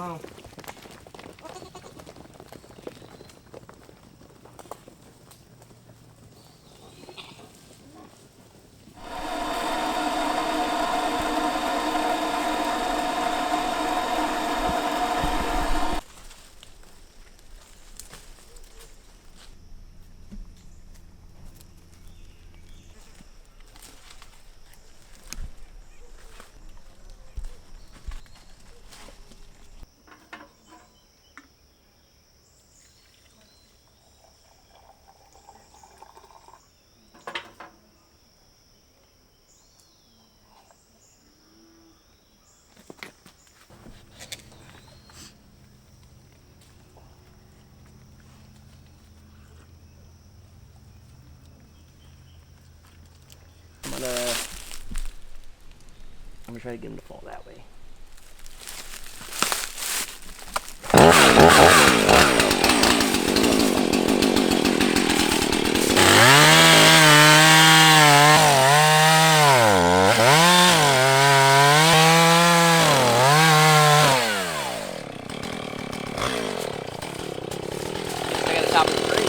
on. I'm gonna try to get him to fall that way. I got the top of the tree.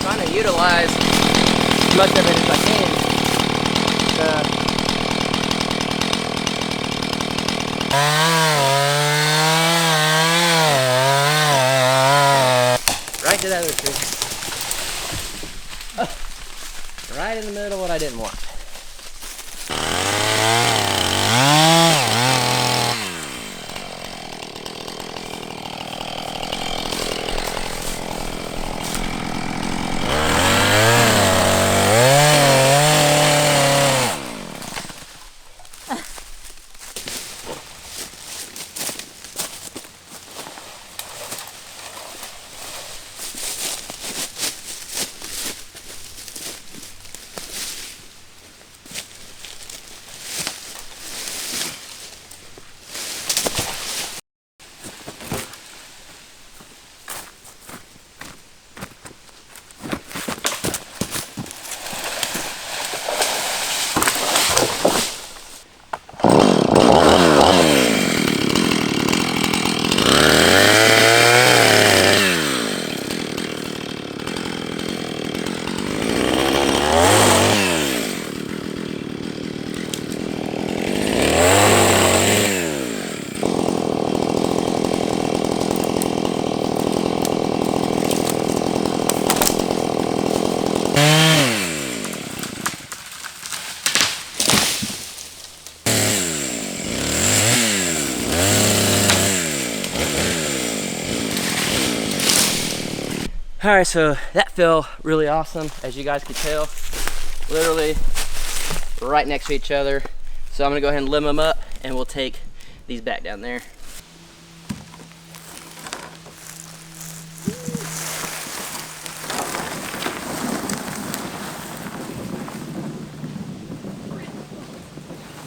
Trying to utilize as much of it as I can. Right to that other tree. Right in the middle of what I didn't want. Alright, so that fell really awesome, as you guys could tell. Literally right next to each other. So I'm gonna go ahead and limb them up and we'll take these back down there.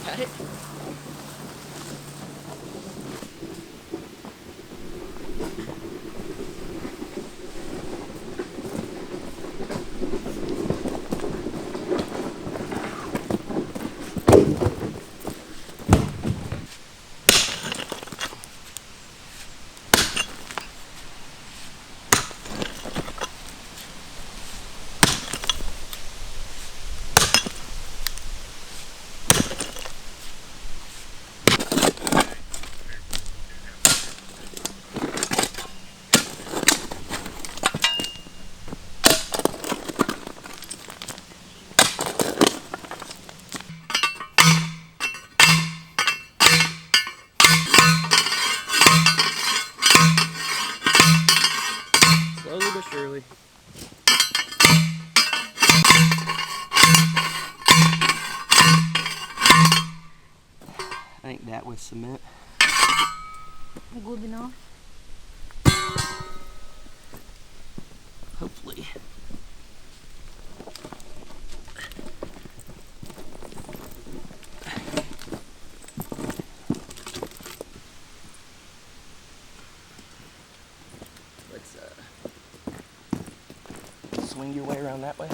Got it? Slowly but surely. I think that with cement. Good enough. Hopefully. Let's swing your way around that way.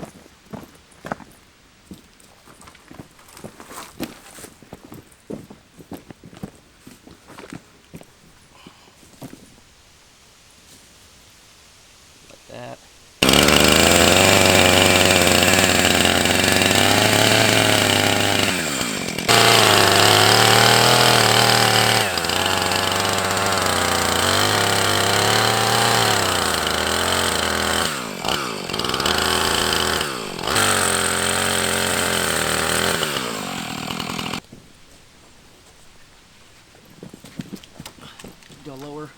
Go lower.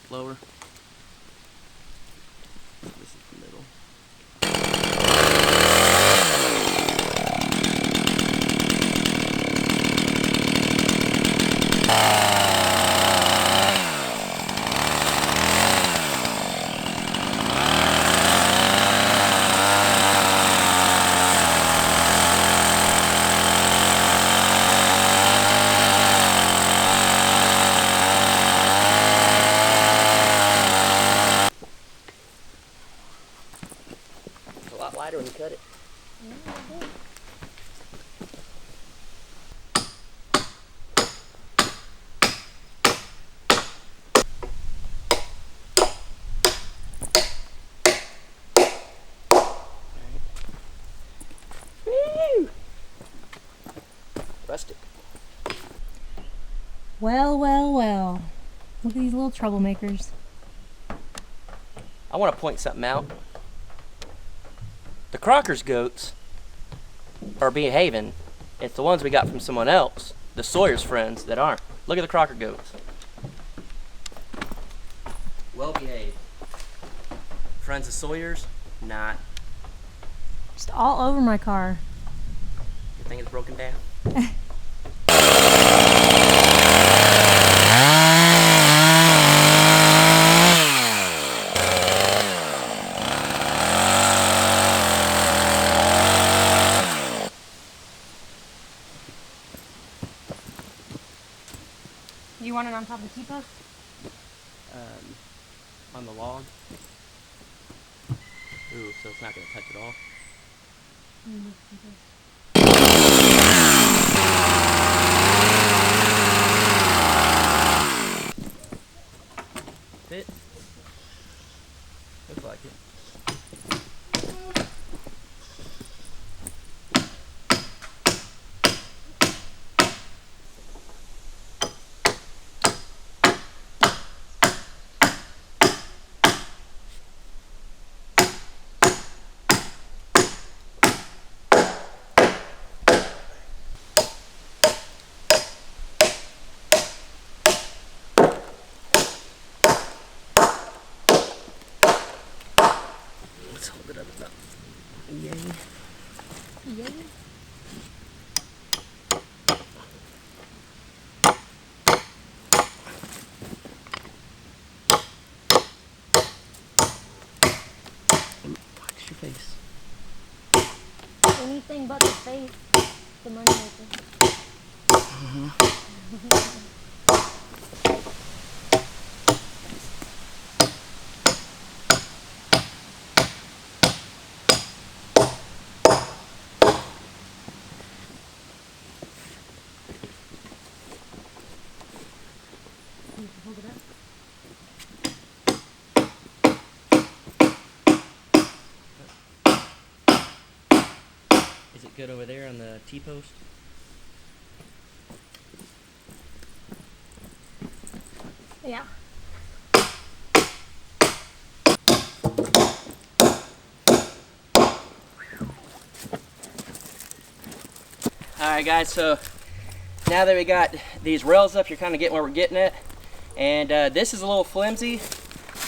Lower. This is the middle. It's a lot lighter when you cut it. Woo! Rustic. Well, well, well. Look at these little troublemakers. I want to point something out. The Crocker's goats are behaving. It's the ones we got from someone else, the Sawyer's friends, that aren't. Look at the Crocker goats. Well behaved. Friends of Sawyer's, not. Just all over my car. Your thing is broken down. You want it on top of the T-post? On the log. Ooh, so it's not going to touch it all. Fit? Looks like it. Let's hold it up about. Yay. Yay. Watch your face. Anything but the face. The money maker. Hold it up. Is it good over there on the T-post? Yeah. Alright guys, so now that we got these rails up, you're kind of getting where we're getting at. And this is a little flimsy,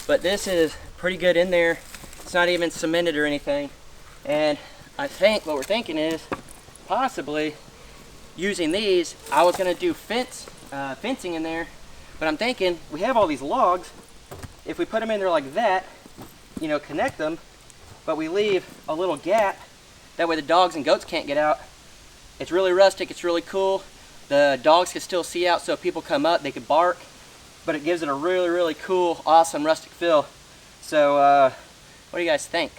but this is pretty good in there. It's not even cemented or anything. And I think what we're thinking is possibly using these. I was going to do fencing in there, but I'm thinking we have all these logs. If we put them in there like that, you know, connect them, but we leave a little gap, that way the dogs and goats can't get out. It's really rustic, it's really cool. The dogs can still see out, so if people come up, they can bark, but it gives it a really, really cool, awesome rustic feel. So, what do you guys think?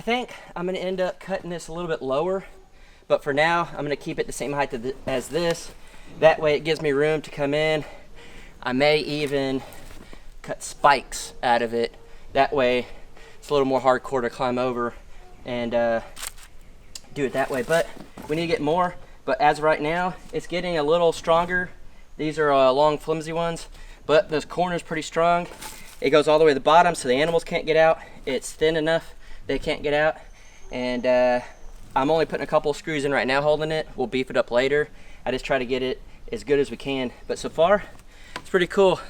think I'm gonna end up cutting this a little bit lower, but for now, I'm gonna keep it the same height as this. That way it gives me room to come in. I may even cut spikes out of it. That way it's a little more hardcore to climb over and do it that way. But we need to get more, but as of right now, it's getting a little stronger. These are long, flimsy ones, but this corner is pretty strong. It goes all the way to the bottom so the animals can't get out. It's thin enough they can't get out. And I'm only putting a couple of screws in right now holding it. We'll beef it up later. I just try to get it as good as we can. But so far, it's pretty cool.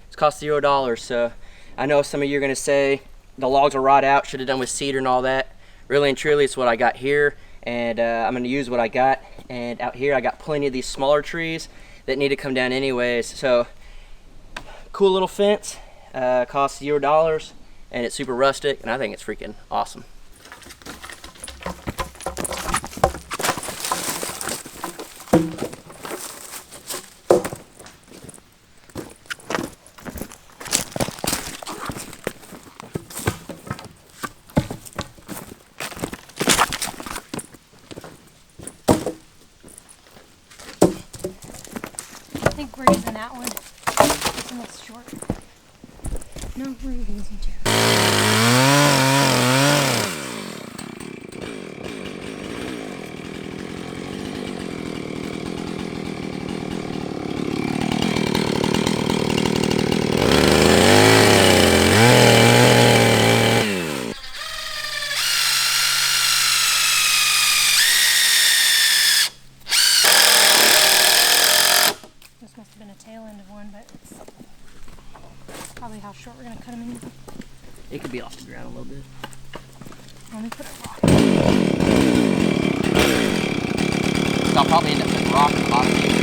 It's cost $0, so I know some of you are gonna say the logs will rot out, should have done with cedar and all that. Really and truly, it's what I got here, and I'm gonna use what I got. And out here, I got plenty of these smaller trees that need to come down anyways. So, cool little fence, costs $0, and it's super rustic, and I think it's freaking awesome. I think we're using that one. This one looks short. No, we're using these two. This must have been a tail end of one, but it's probably how short we're going to cut them in. It could be off the ground a little bit. Let me put a rock. So I'll probably end up putting rock at the bottom here.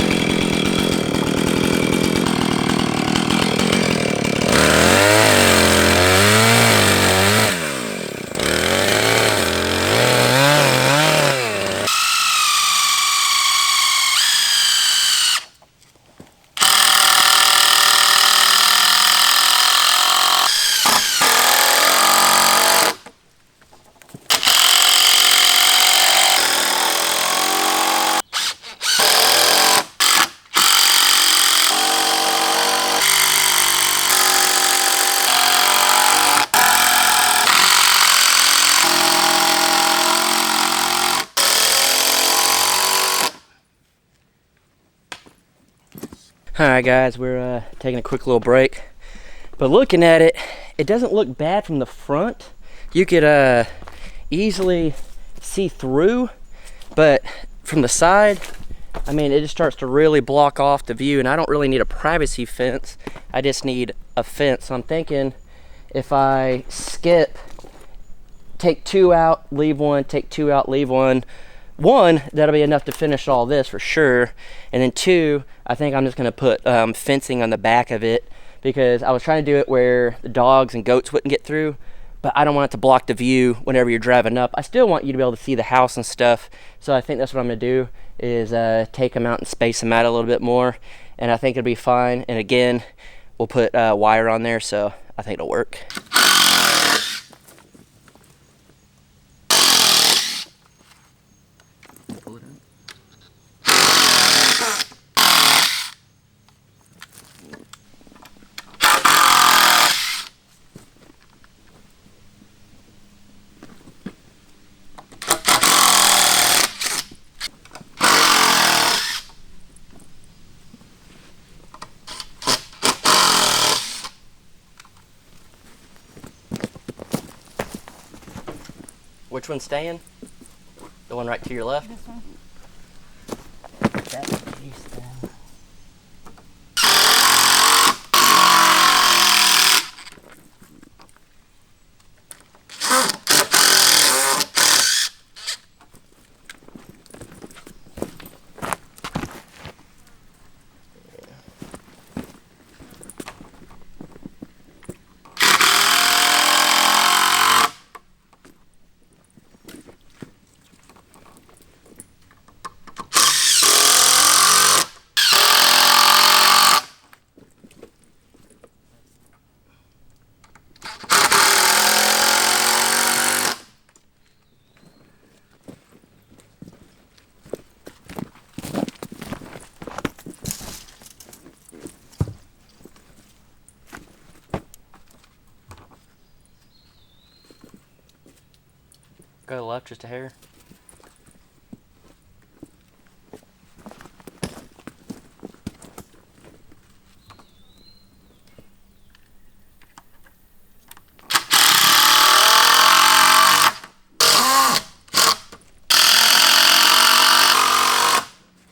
Alright guys, we're taking a quick little break. But looking at it, it doesn't look bad from the front. You could easily see through, but from the side, I mean, it just starts to really block off the view, and I don't really need a privacy fence. I just need a fence. So I'm thinking if I skip, take two out, leave one, take two out, leave one, that'll be enough to finish all this for sure. And then two, I think I'm just gonna put fencing on the back of it, because I was trying to do it where the dogs and goats wouldn't get through, but I don't want it to block the view whenever you're driving up. I still want you to be able to see the house and stuff. So I think that's what I'm gonna do, is take them out and space them out a little bit more. And I think it'll be fine. And again, we'll put wire on there, so I think it'll work. Which one's staying? The one right to your left? This one. That piece down. left, just a hair.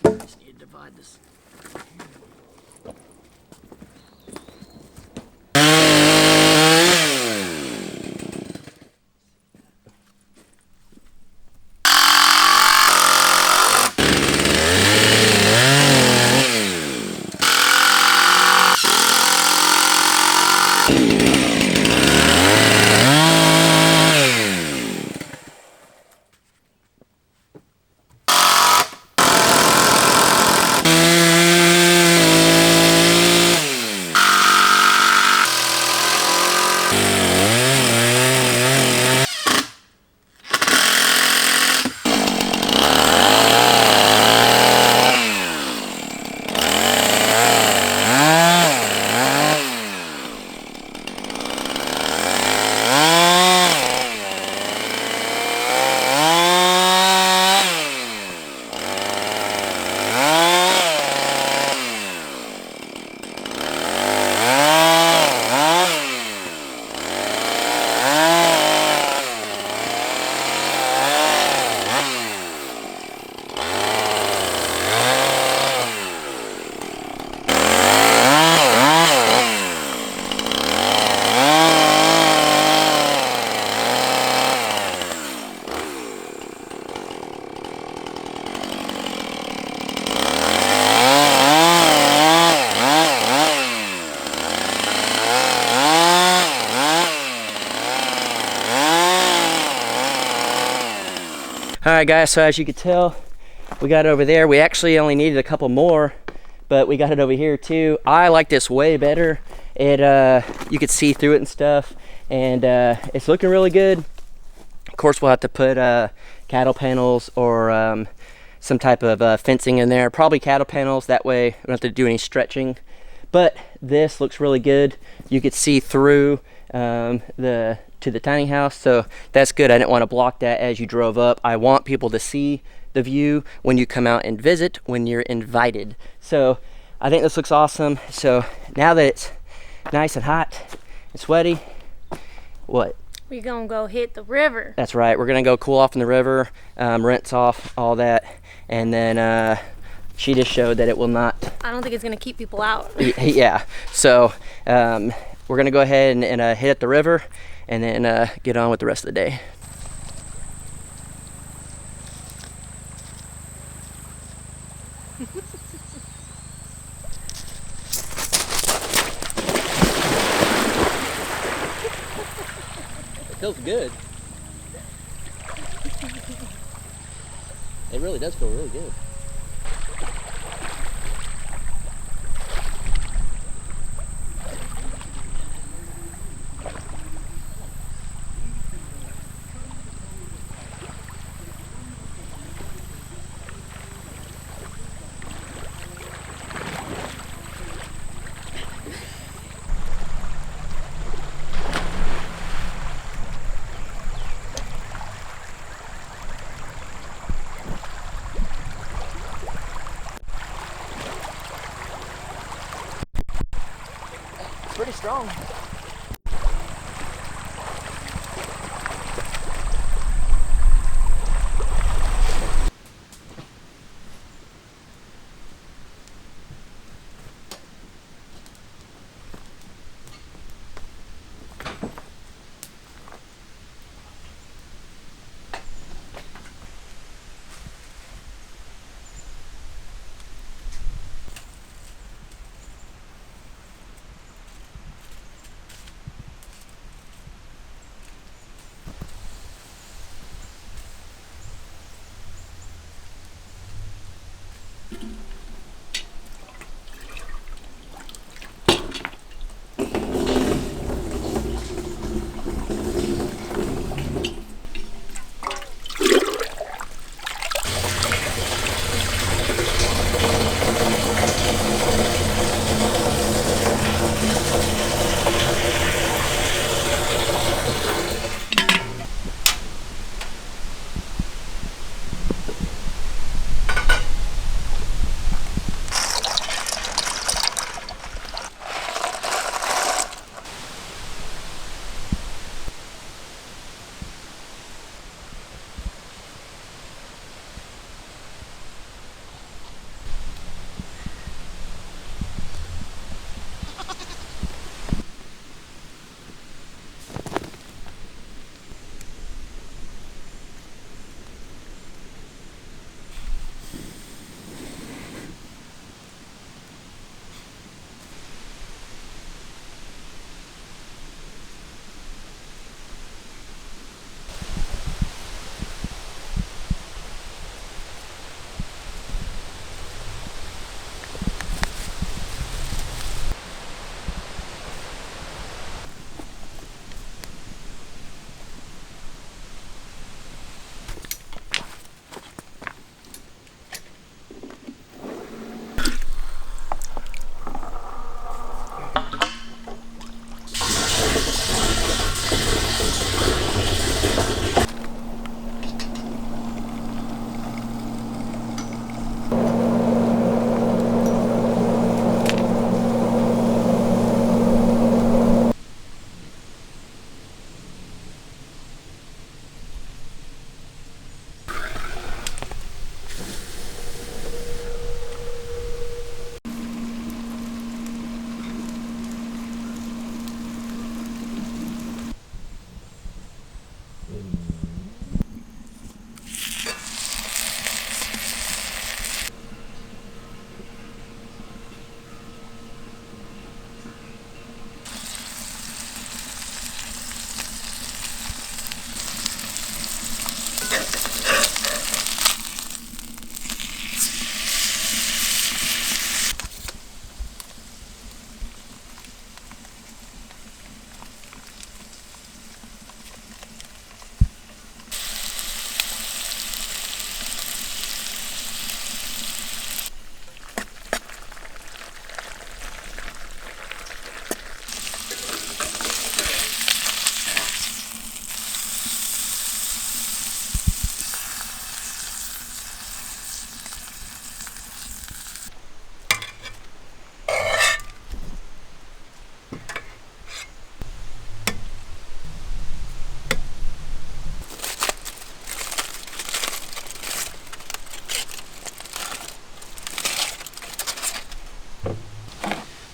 Just need to divide this. Alright guys, so as you can tell, we got it over there. We actually only needed a couple more, but we got it over here too. I like this way better. It you could see through it and stuff, and it's looking really good. Of course, we'll have to put cattle panels or some type of fencing in there. Probably cattle panels, that way we don't have to do any stretching. But this looks really good. You could see through to the tiny house, so that's good. I didn't want to block that as you drove up. I want people to see the view when you come out and visit, when you're invited. So I think this looks awesome. So now that it's nice and hot and sweaty, what? We're gonna go hit the river. That's right. We're gonna go cool off in the river, rinse off all that, and then she just showed that it will not. I don't think it's gonna keep people out. Yeah. So we're gonna go ahead and hit the river, and then get on with the rest of the day. It feels good. It really does feel really good. Pretty strong.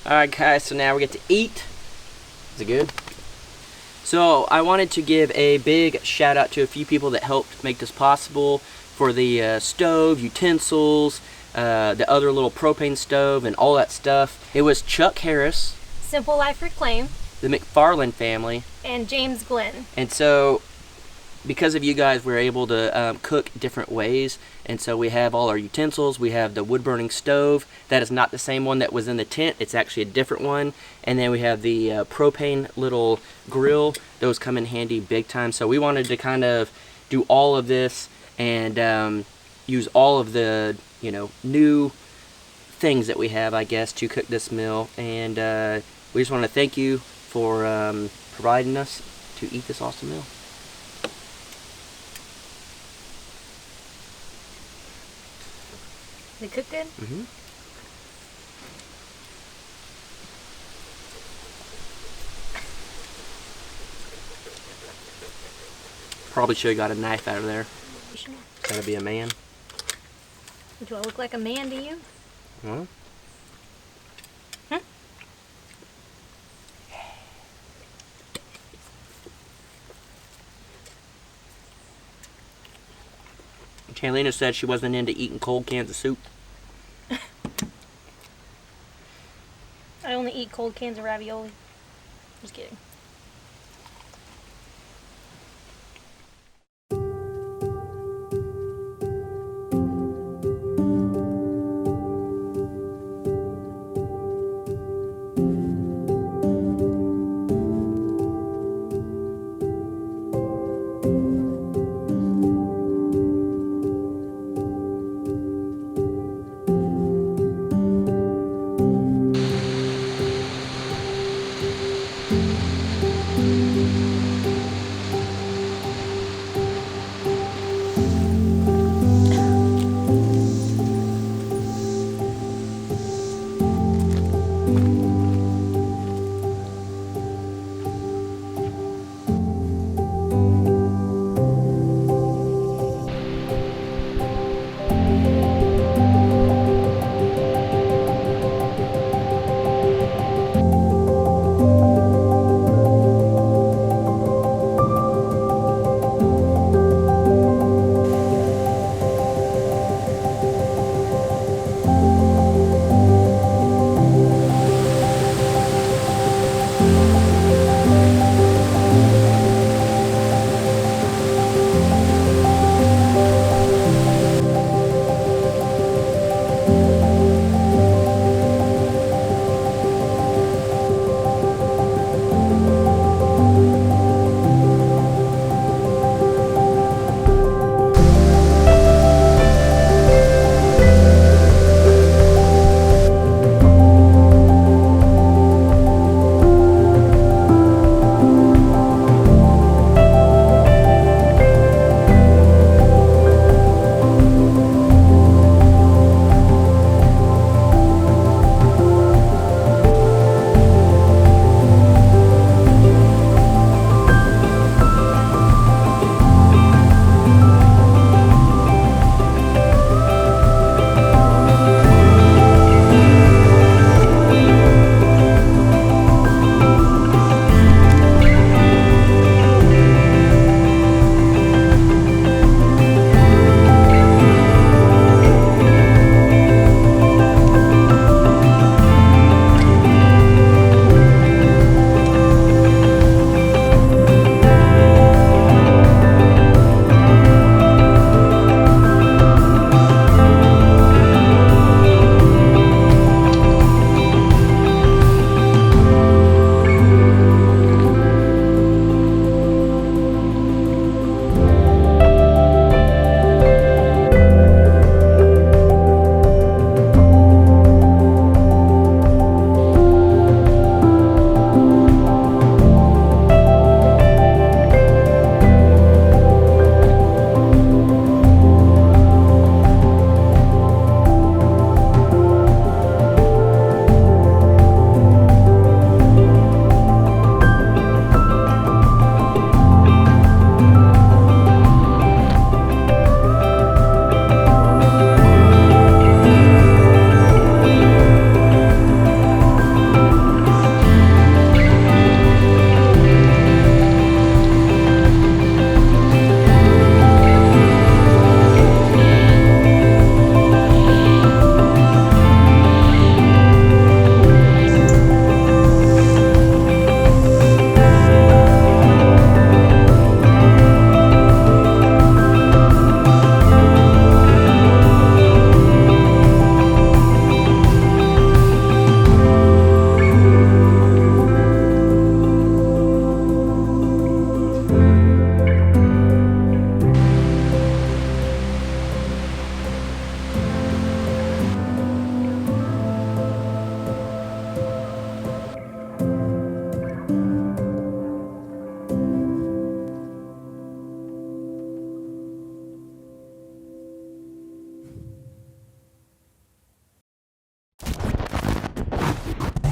Alright guys, so now we get to eat. Is it good? So I wanted to give a big shout out to a few people that helped make this possible for the stove, utensils, the other little propane stove and all that stuff. It was Chuck Harris, Simple Life Reclaim, the McFarland family, and James Glenn. and so because of you guys we're able to cook different ways, and so we have all our utensils. We have the wood burning stove. That is not the same one that was in the tent, it's actually a different one. And then we have the propane little grill. Those come in handy big time. So we wanted to kind of do all of this and use all of the new things that we have, I guess, to cook this meal. And we just want to thank you for providing us to eat this awesome meal. They cook good? Mm-hmm. Probably should have got a knife out of there. Gotta be a man. Do I look like a man to you? Well. Jaylena said she wasn't into eating cold cans of soup. I only eat cold cans of ravioli. Just kidding.